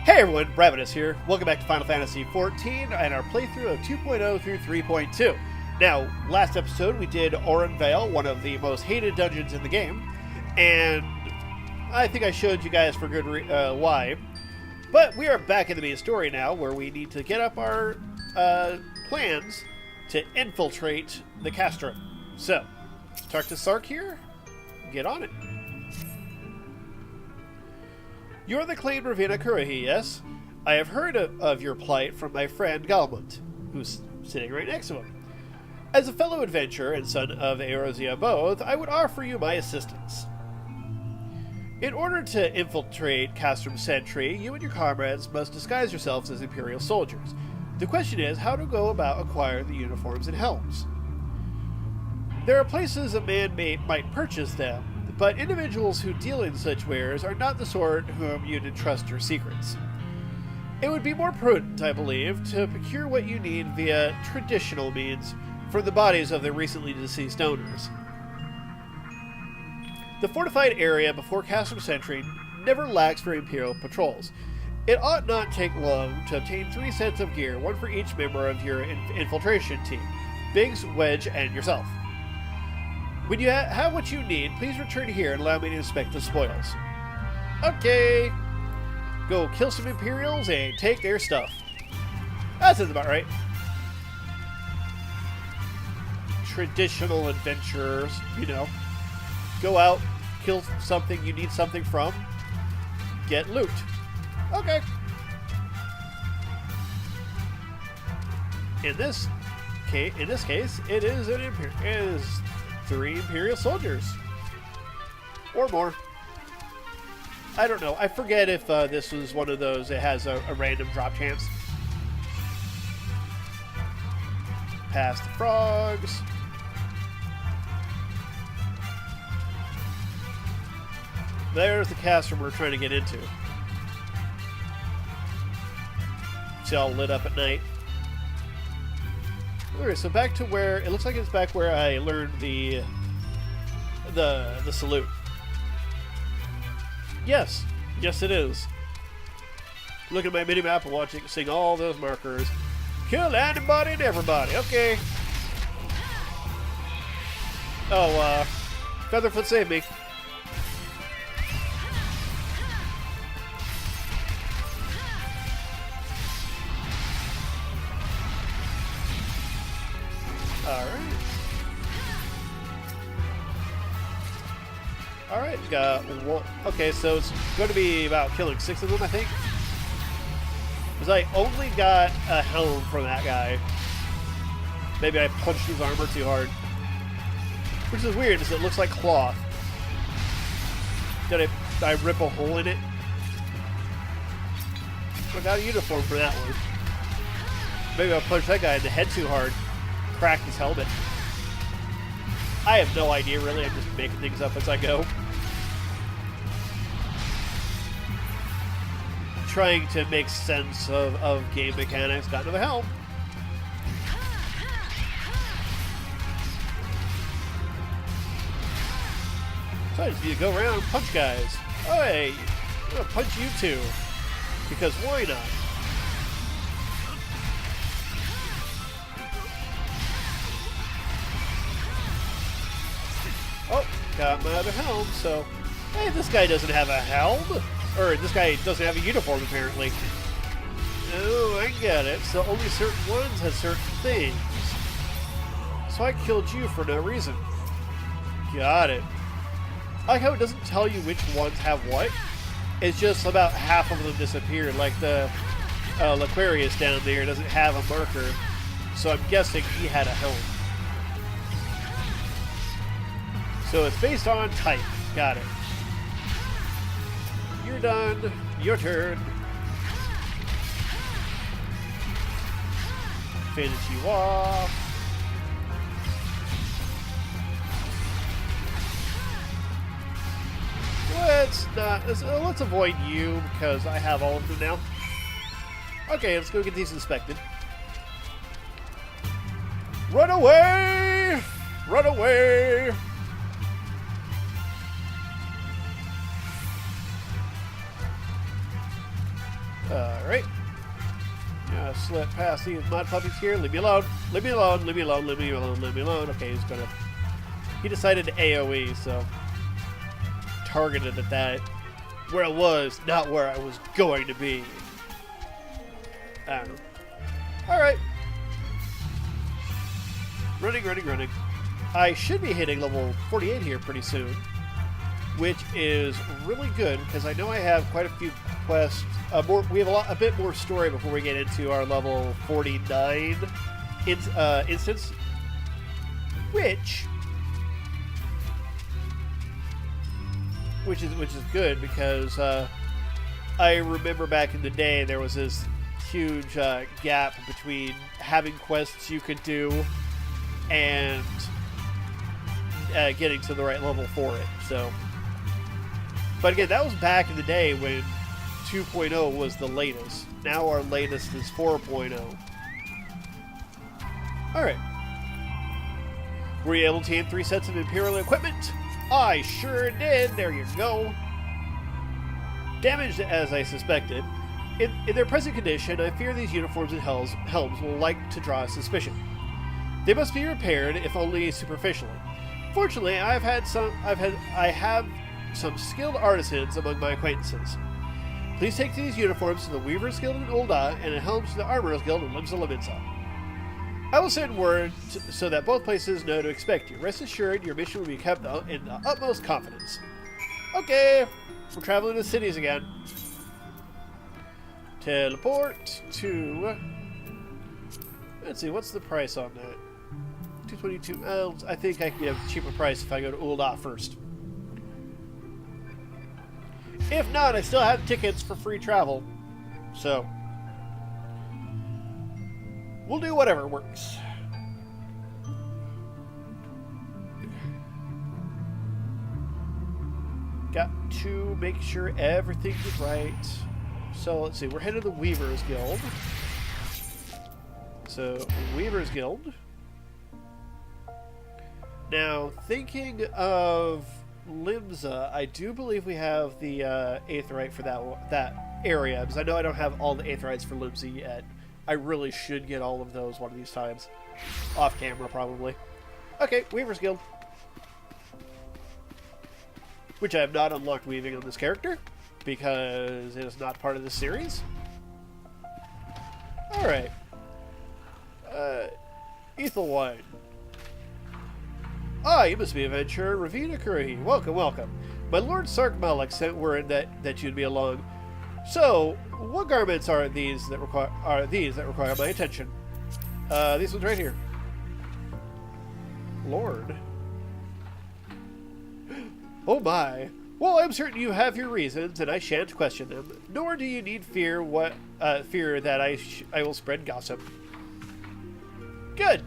Hey everyone, Ravinous here. Welcome back to Final Fantasy XIV and our playthrough of 2.0 through 3.2. Now, last episode we did Oran Vale, one of the most hated dungeons in the game, and I think I showed you guys for good why. But we are back in the main story now, where we need to get up our plans to infiltrate the Castrum. So, talk to Sark here. Get on it. You're the claimed Ravinous Kurohi, yes? I have heard of your plight from my friend Goblet, who's sitting right next to him. As a fellow adventurer and son of Eorzea both, I would offer you my assistance. In order to infiltrate Castrum Sentry, you and your comrades must disguise yourselves as Imperial soldiers. The question is how to go about acquiring the uniforms and helms. There are places a man might purchase them, but individuals who deal in such wares are not the sort whom you'd entrust your secrets. It would be more prudent, I believe, to procure what you need via traditional means from the bodies of the recently deceased owners. The fortified area before Castrum Sentry never lacks for Imperial patrols. It ought not take long to obtain 3 sets of gear, one for each member of your infiltration team, Biggs, Wedge, and yourself. When you have what you need, please return here and allow me to inspect the spoils. Okay. Go kill some Imperials and take their stuff. That sounds about right. Traditional adventurers, you know. Go out, kill something you need something from, get loot. Okay. In this case, it is 3 Imperial soldiers. Or more. I don't know. I forget if this was one of those that has a random drop chance. Past the frogs. There's the Castrum we're trying to get into. It's all lit up at night. Alright, so back to where it looks like it's back where I learned the salute. Yes, it is. Look at my mini map and seeing all those markers. Kill anybody and everybody. Okay. Oh, Featherfoot saved me. Alright, okay, so it's going to be about killing 6 of them, I think. Because I only got a helm from that guy. Maybe I punched his armor too hard. Which is weird, because it looks like cloth. Did I rip a hole in it? I got a uniform for that one. Maybe I punched that guy in the head too hard. Cracked his helmet. I have no idea, really. I'm just making things up as I go. Trying to make sense of game mechanics. Got another helm. So I just need to go around and punch guys. Oh, hey, I'm going to punch you too. Because why not? Oh, got my other helm, so... Hey, this guy doesn't have a helm. Or, this guy doesn't have a uniform, apparently. Oh, I get it. So only certain ones have certain things. So I killed you for no reason. Got it. I like how it doesn't tell you which ones have what. It's just about half of them disappeared. Like the Laquarius down there doesn't have a marker. So I'm guessing he had a helm. So it's based on type. Got it. You're done. Your turn. Finish you off. Let's avoid you because I have all of them now. Okay, let's go get these inspected. Run away! Run away! Alright. Slip past these mud puppies here. Leave me alone. Leave me alone. Leave me alone. Leave me alone. Leave me alone. Okay, he's gonna... He decided to AoE, so... Targeted at that. Where I was, not where I was going to be. I don't know. Alright. Running, running, running. I should be hitting level 48 here pretty soon. Which is really good, because I know I have quite a few quests. We have a bit more story before we get into our level 49 instance. Which is good, because I remember back in the day there was this huge gap between having quests you could do and getting to the right level for it. So, but again, that was back in the day when 2.0 was the latest. Now our latest is 4.0. Alright. Were you able to gain 3 sets of imperial equipment? I sure did. There you go. Damaged as I suspected. In their present condition, I fear these uniforms and helms will like to draw suspicion. They must be repaired, if only superficially. Fortunately, I have some skilled artisans among my acquaintances. Please take these uniforms to the Weavers Guild in Ul'dah and the helms to the Armorers Guild in Limsa. I will send word so that both places know to expect you. Rest assured, your mission will be kept in the utmost confidence. Okay, we're traveling to cities again. Teleport to... Let's see, what's the price on that? 222. I think I can get a cheaper price if I go to Ul'dah first. If not, I still have tickets for free travel. So, we'll do whatever works. Got to make sure everything is right. So, let's see. We're headed to the Weavers Guild. So, Weavers Guild. Now, thinking of Limsa, I do believe we have the Aetheryte for that area, because I know I don't have all the Aetherytes for Limsa yet. I really should get all of those one of these times. Off camera, probably. Okay, Weaver's Guild. Which I have not unlocked weaving on this character, because it is not part of the series. Alright. Ethelwine. Ah, you must be adventurer Ravinous. Welcome, welcome. My Lord Sark Malak sent word that you'd be along. So, what garments are these that require my attention? These ones right here. Lord. Oh my. Well, I'm certain you have your reasons, and I shan't question them. Nor do you need fear that I will spread gossip. Good.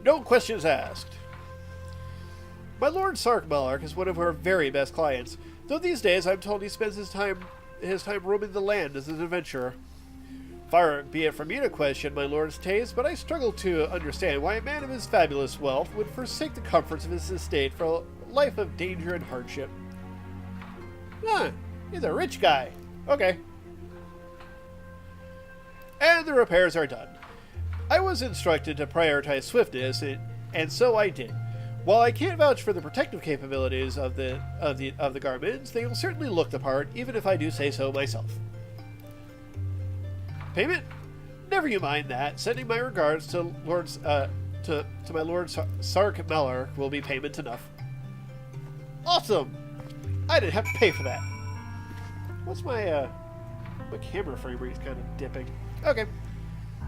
No questions asked. My Lord Sark Malak is one of our very best clients, though these days I'm told he spends his time roaming the land as an adventurer. Far be it from me to question my lord's taste, but I struggle to understand why a man of his fabulous wealth would forsake the comforts of his estate for a life of danger and hardship. Huh, he's a rich guy. Okay. And the repairs are done. I was instructed to prioritize swiftness, and so I did. While I can't vouch for the protective capabilities of the garments, they will certainly look the part, even if I do say so myself. Payment? Never you mind that. Sending my regards to my Lord Sark Malak will be payment enough. Awesome! I didn't have to pay for that. What's my camera frame rate is kind of dipping. Okay.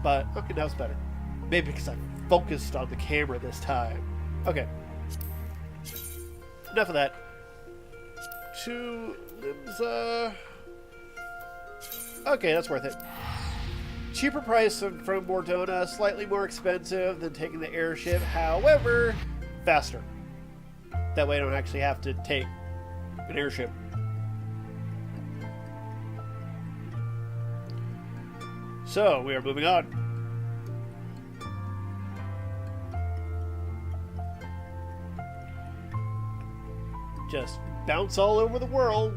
But, okay, now it's better. Maybe because I focused on the camera this time. Okay. Enough of that. To Limsa. Okay, that's worth it. Cheaper price from Mordona, slightly more expensive than taking the airship, however, faster. That way I don't actually have to take an airship. So, we are moving on. Just bounce all over the world.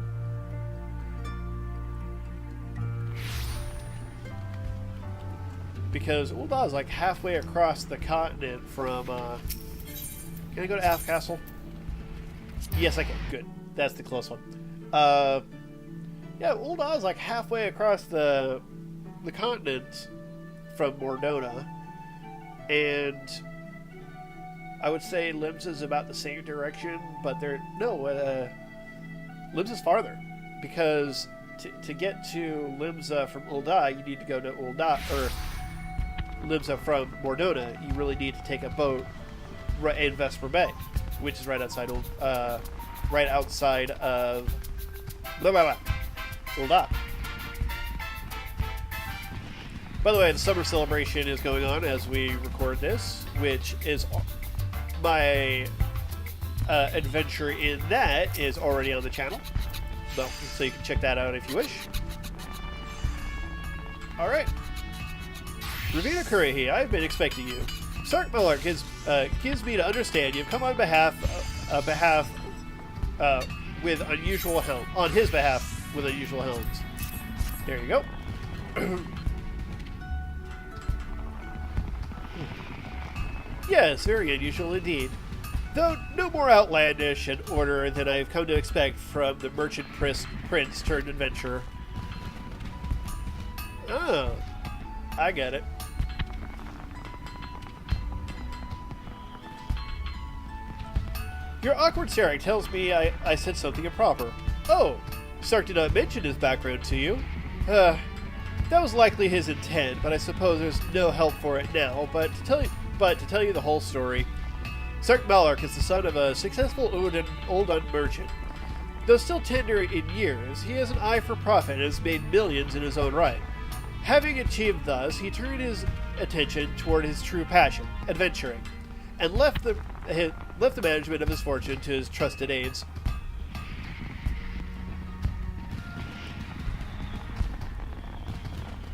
because Ul'dah is like halfway across the continent from, can I go to Aft Castle? Yes, I can. Good. That's the close one. Yeah, Ul'dah is like halfway across the continent from Mordona, and I would say Limbs is about the same direction, but Limbs is farther, because to get to Limbs from Ul'dah, you need to go to Ul'dah, or Limbs from Mordona. You really need to take a boat in Vesper Bay, which is right outside of Ul'dah. By the way, the summer celebration is going on as we record this, which is my adventure in that is already on the channel. So you can check that out if you wish. Alright. Ravina Kurihi, I've been expecting you. Sark Miller gives me to understand you've come on with unusual helm. On his behalf with unusual helms. There you go. Yes, very unusual indeed. Though no more outlandish and order than I've come to expect from the merchant prince turned adventurer. Oh, I get it. Your awkward staring tells me I said something improper. Oh, Sark did not mention his background to you. That was likely his intent, but I suppose there's no help for it now. But to tell you the whole story, Sark Malark is the son of a successful Ul'dah merchant. Though still tender in years, he has an eye for profit and has made millions in his own right. Having achieved thus, he turned his attention toward his true passion, adventuring, and left the management of his fortune to his trusted aides.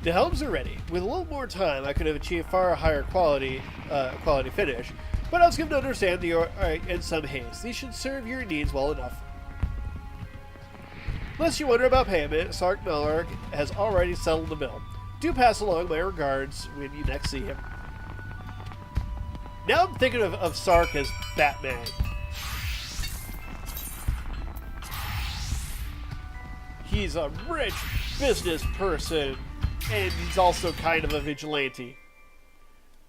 The helms are ready. With a little more time, I could have achieved far higher quality finish, but I was given to understand you are in some haste. These should serve your needs well enough. Lest you wonder about payment, Sark Malark has already settled the bill. Do pass along my regards when you next see him. Now I'm thinking of Sark as Batman. He's a rich business person, and he's also kind of a vigilante.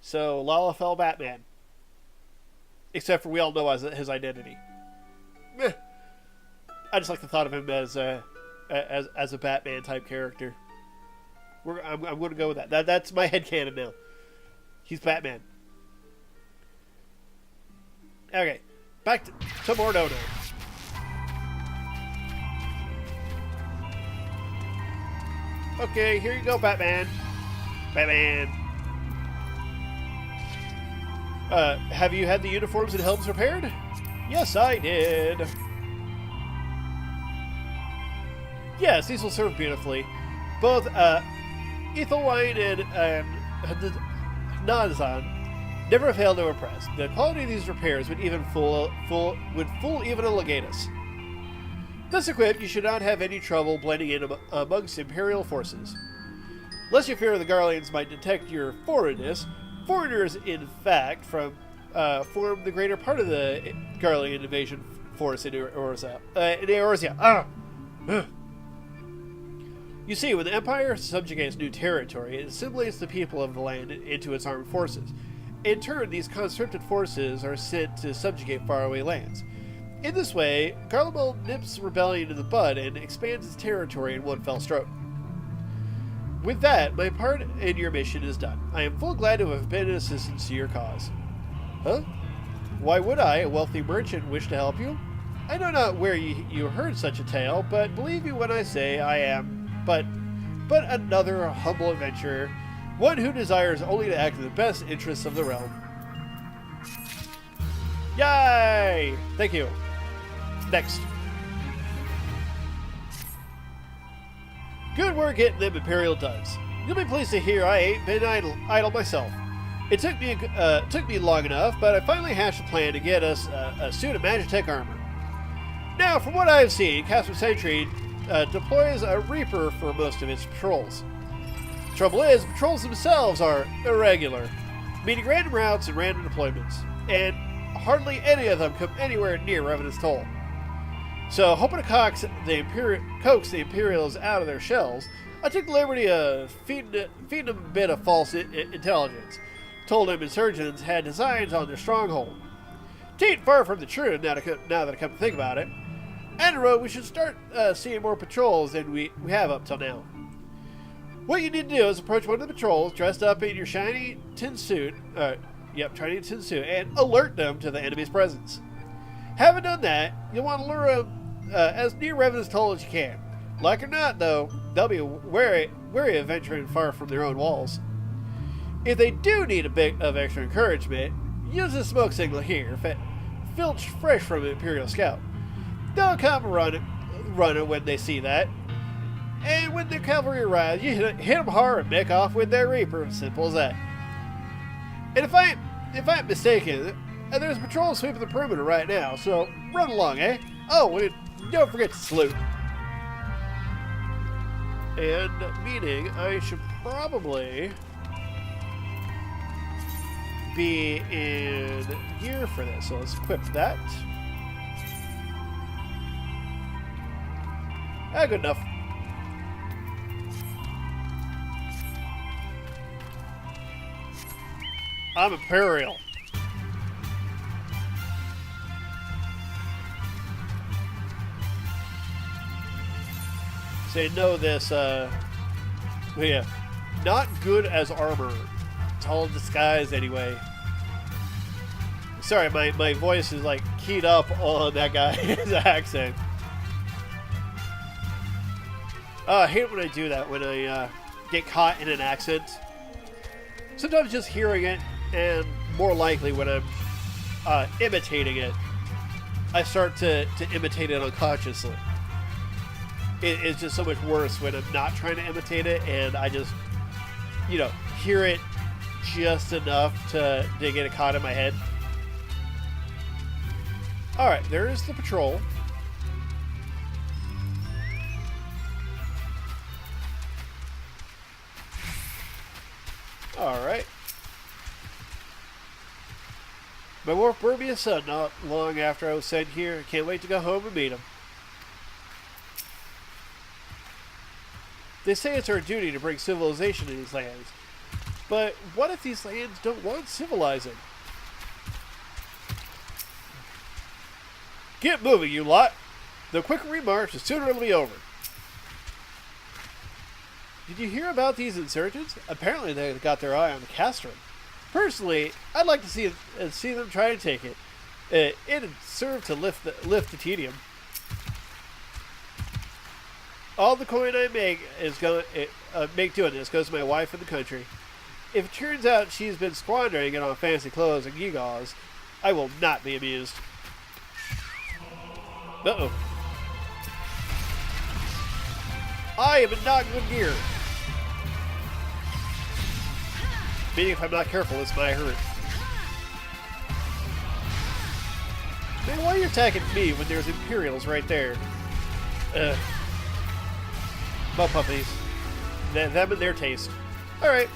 So, Lalafell Batman. Except for we all know his identity. Meh. I just like the thought of him as a Batman type character. I'm going to go with that. That's my headcanon now. He's Batman. Okay, back to Mordona. Okay, here you go, Batman. Batman. Have you had the uniforms and helms repaired? Yes, I did. Yes, these will serve beautifully. Both Ethelwine and Nazan never fail to impress. The quality of these repairs would fool even a legatus. Thus equipped, you should not have any trouble blending in amongst imperial forces. Lest you fear the Garleans might detect your foreignness, foreigners, in fact, form the greater part of the Garlean invasion force in Eorzea. You see, when the Empire subjugates new territory, it assimilates the people of the land into its armed forces. In turn, these conscripted forces are sent to subjugate faraway lands. In this way, Garlemald nips rebellion in the bud and expands its territory in one fell stroke. With that, my part in your mission is done. I am full glad to have been an assistance to your cause. Huh? Why would I, a wealthy merchant, wish to help you? I know not where you heard such a tale, but believe me when I say I am but another humble adventurer, one who desires only to act in the best interests of the realm. Yay! Thank you. Next. Good work getting them Imperial duds. You'll be pleased to hear I ain't been idle myself. It took me long enough, but I finally hatched a plan to get us a suit of magitech armor. Now, from what I've seen, Casper Sentry deploys a Reaper for most of its patrols. Trouble is, patrols themselves are irregular, meaning random routes and random deployments, and hardly any of them come anywhere near Ravinous Toll. So, hoping to coax the Imperials out of their shells, I took the liberty of feeding them a bit of false intelligence. Told them insurgents had designs on their stronghold. It ain't far from the truth now that I come to think about it. And the road, we should start seeing more patrols than we have up till now. What you need to do is approach one of the patrols dressed up in your shiny tin suit, and alert them to the enemy's presence. Having done that, you'll want to lure them as near Ravinous Toll as you can. Like or not, though, they'll be wary of venturing far from their own walls. If they do need a bit of extra encouragement, use the smoke signal here, filched fresh from an Imperial scout. They'll come running when they see that. And when the cavalry arrives, you hit them hard and make off with their Reaper. Simple as that. And if I'm mistaken, there's a patrol sweeping the perimeter right now, so run along, eh? Oh, and don't forget to salute. And meaning I should probably be in gear for this, so let's equip that. Good enough. I'm imperial. Say no this, yeah, not good as armor. It's all disguise anyway. Sorry, my voice is like keyed up on that guy's accent. I hate when I do that, when I get caught in an accent. Sometimes just hearing it, and more likely when I'm imitating it, I start to imitate it unconsciously. It's just so much worse when I'm not trying to imitate it, and I just, hear it just enough to get it caught in my head. Alright, there's the patrol. Alright. My wife brought me a son not long after I was sent here. I can't wait to go home and meet him. They say it's our duty to bring civilization to these lands. But what if these lands don't want civilizing? Get moving, you lot! The quicker we march, the sooner it'll be over. Did you hear about these insurgents? Apparently they got their eye on the Castrum. Personally, I'd like to see them try to take it. It'd serve to lift the tedium. All the coin I make doing this goes to my wife in the country. If it turns out she's been squandering it on fancy clothes and gewgaws, I will not be amused. Uh-oh. I am in not good gear. Meaning if I'm not careful, this might hurt. Man, why are you attacking me when there's Imperials right there? Butt puppies. Them and their taste. Alright.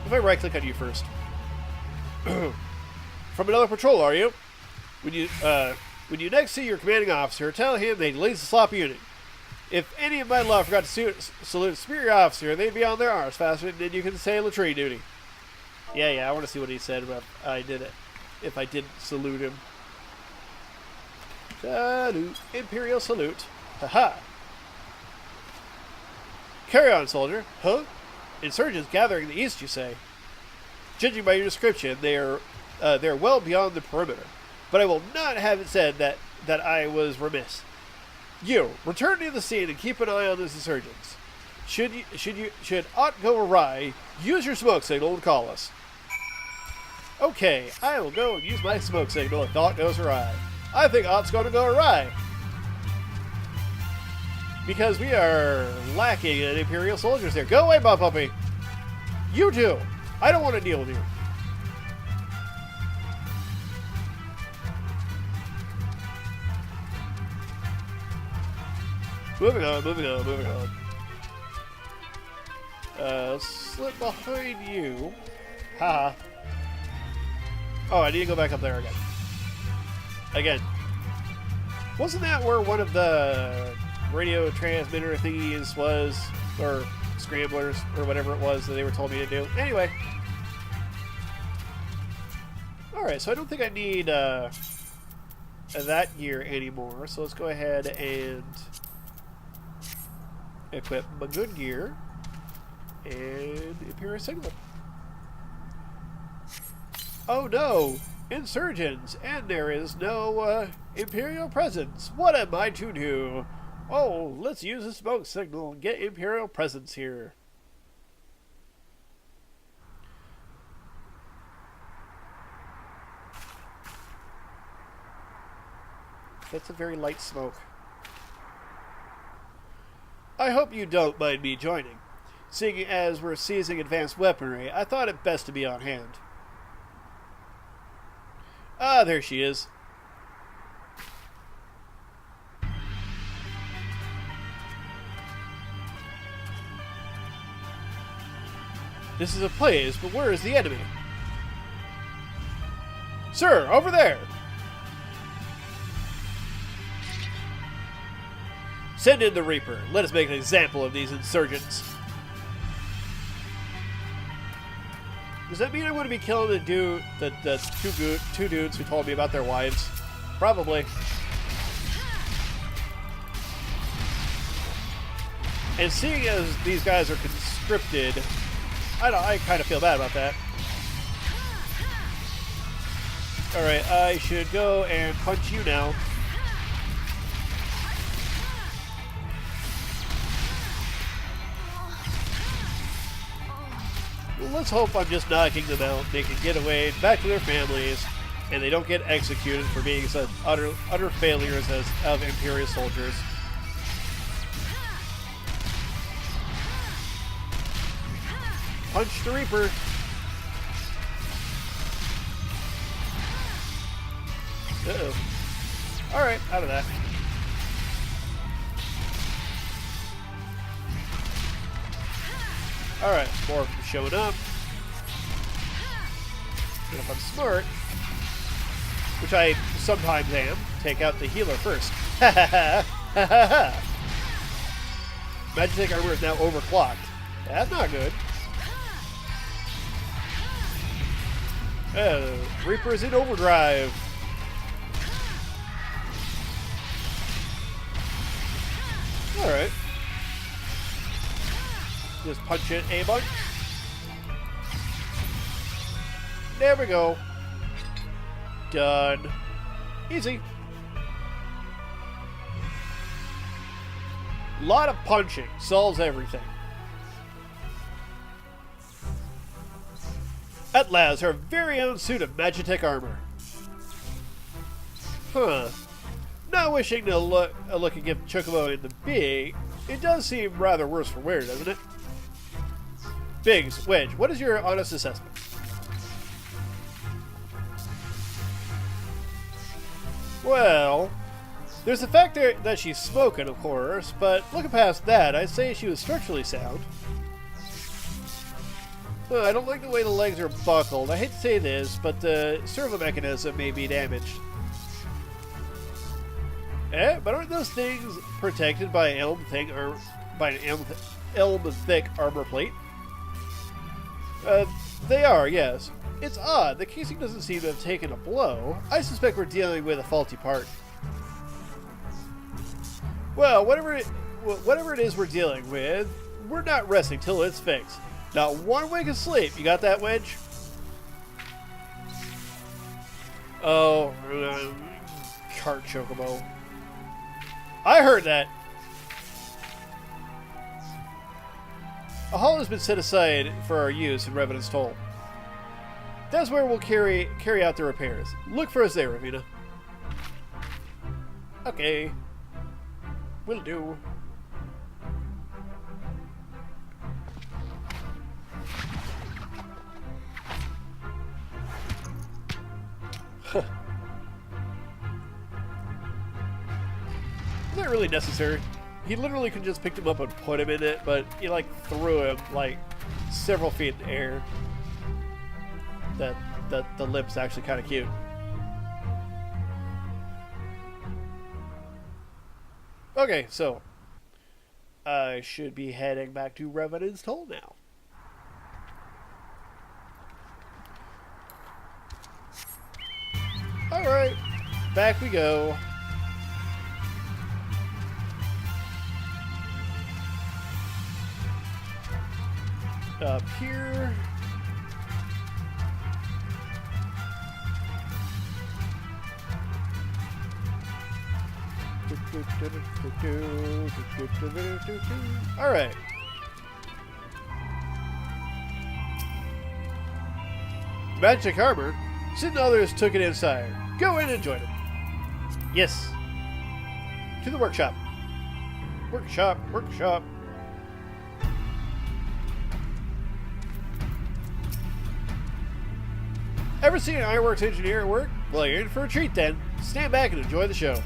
If I right-click on you first. From another patrol, are you? When you next see your commanding officer, tell him they lead the sloppy unit. If any of my lot forgot to salute a superior officer, they'd be on their arms faster than you can say latrine duty. Yeah, I want to see what he said about if I didn't salute him. Salute. Imperial salute. Haha. Carry on, soldier. Huh? Insurgents gathering in the east, you say? Judging by your description, they're well beyond the perimeter. But I will not have it said that I was remiss. You, return to the scene and keep an eye on those insurgents. Should aught go awry, use your smoke signal and call us. Okay, I will go and use my smoke signal if aught goes awry. I think aught's going to go awry. Because we are lacking in Imperial soldiers here. Go away, Bob Puppy. You do. I don't want to deal with you. Moving on. Slip behind you. Haha. Oh, I need to go back up there again. Again. Wasn't that where one of the radio transmitter thingies was? Or scramblers, or whatever it was that they were told me to do? Anyway. Alright, so I don't think I need that gear anymore. So let's go ahead and equip my good gear and Imperial Signal. Oh no! Insurgents! And there is no Imperial presence! What am I to do? Oh, let's use a smoke signal and get Imperial presence here. That's a very light smoke. I hope you don't mind me joining. Seeing as we're seizing advanced weaponry, I thought it best to be on hand. Ah, there she is. This is a place, but where is the enemy? Sir, over there! Send in the Reaper. Let us make an example of these insurgents. Does that mean I'm going to be killing the two dudes who told me about their wives? Probably. And seeing as these guys are conscripted, I kind of feel bad about that. Alright, I should go and punch you now. Well, let's hope I'm just knocking them out. They can get away back to their families, and they don't get executed for being such utter failures of Imperial soldiers. Punch the Reaper. Uh-oh. Alright, out of that. Alright, more of them showing up. And if I'm smart, which I sometimes am, take out the healer first. Ha ha ha! Ha ha ha! Magitech armor is now overclocked. That's not good. Reaper is in overdrive. Alright. Just punch it a bunch. There we go. Done. Easy. Lot of punching. Solves everything. At last, our very own suit of magitech armor. Huh. Not wishing to look and give Chocobo in the beak, it does seem rather worse for wear, doesn't it? Biggs, Wedge, what is your honest assessment? Well, there's the fact that she's smoking, of course, but looking past that, I'd say she was structurally sound. I don't like the way the legs are buckled. I hate to say this, but the servo mechanism may be damaged. But aren't those things protected by an elm-thick armor plate? They are, yes. It's odd. The casing doesn't seem to have taken a blow. I suspect we're dealing with a faulty part. Well, whatever it is we're dealing with, we're not resting till it's fixed. Not one wink of sleep. You got that, Wedge? Oh, cart Chocobo. I heard that. A hall has been set aside for our use in Ravinous Toll. That's where we'll carry out the repairs. Look for us there, Ravina. Okay. Will do. Is that really necessary? He literally could just picked him up and put him in it, but he like threw him like several feet in the air. The limp's actually kind of cute. Okay, so I should be heading back to Ravinous Toll now. Alright, back we go. Up here. Alright. Magitech armor. Sid and others took it inside. Go in and join them. Yes. To the workshop. Workshop, workshop. Ever seen an ironworks engineer at work? Well, you're in for a treat then. Stand back and enjoy the show.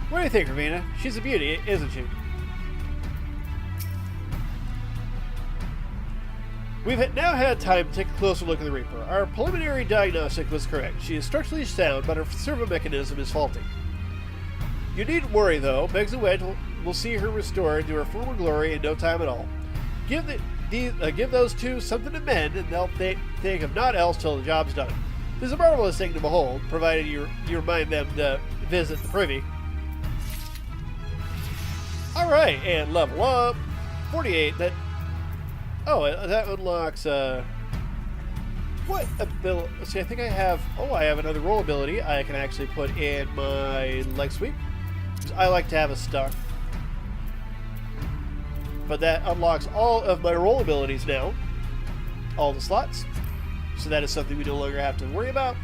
What do you think, Ravenous? She's a beauty, isn't she? We've now had time to take a closer look at the Reaper. Our preliminary diagnostic was correct. She is structurally sound, but her servo mechanism is faulty. You needn't worry, though. Beggs and Wedge will see her restored to her former glory in no time at all. Give those two something to mend, and they'll think of naught else till the job's done. This is a marvelous thing to behold, provided you remind them to visit the privy. Alright, and level up. 48, that... Oh, that unlocks, what ability? See, I think I have... Oh, I have another roll ability I can actually put in my leg sweep. I like to have a stuck. But that unlocks all of my roll abilities now. All the slots. So that is something we no longer have to worry about.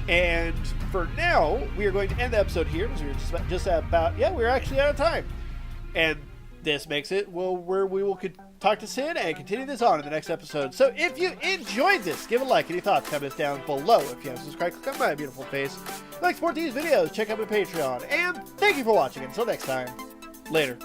And for now, we are going to end the episode here because we're just about... Yeah, we're actually out of time. And this makes it where we will talk to Sid and continue this on in the next episode. So if you enjoyed this, give a like. Any thoughts, comments down below. If you haven't subscribed, click on my beautiful face. If you like to support these videos, check out my Patreon. And thank you for watching. Until next time, later.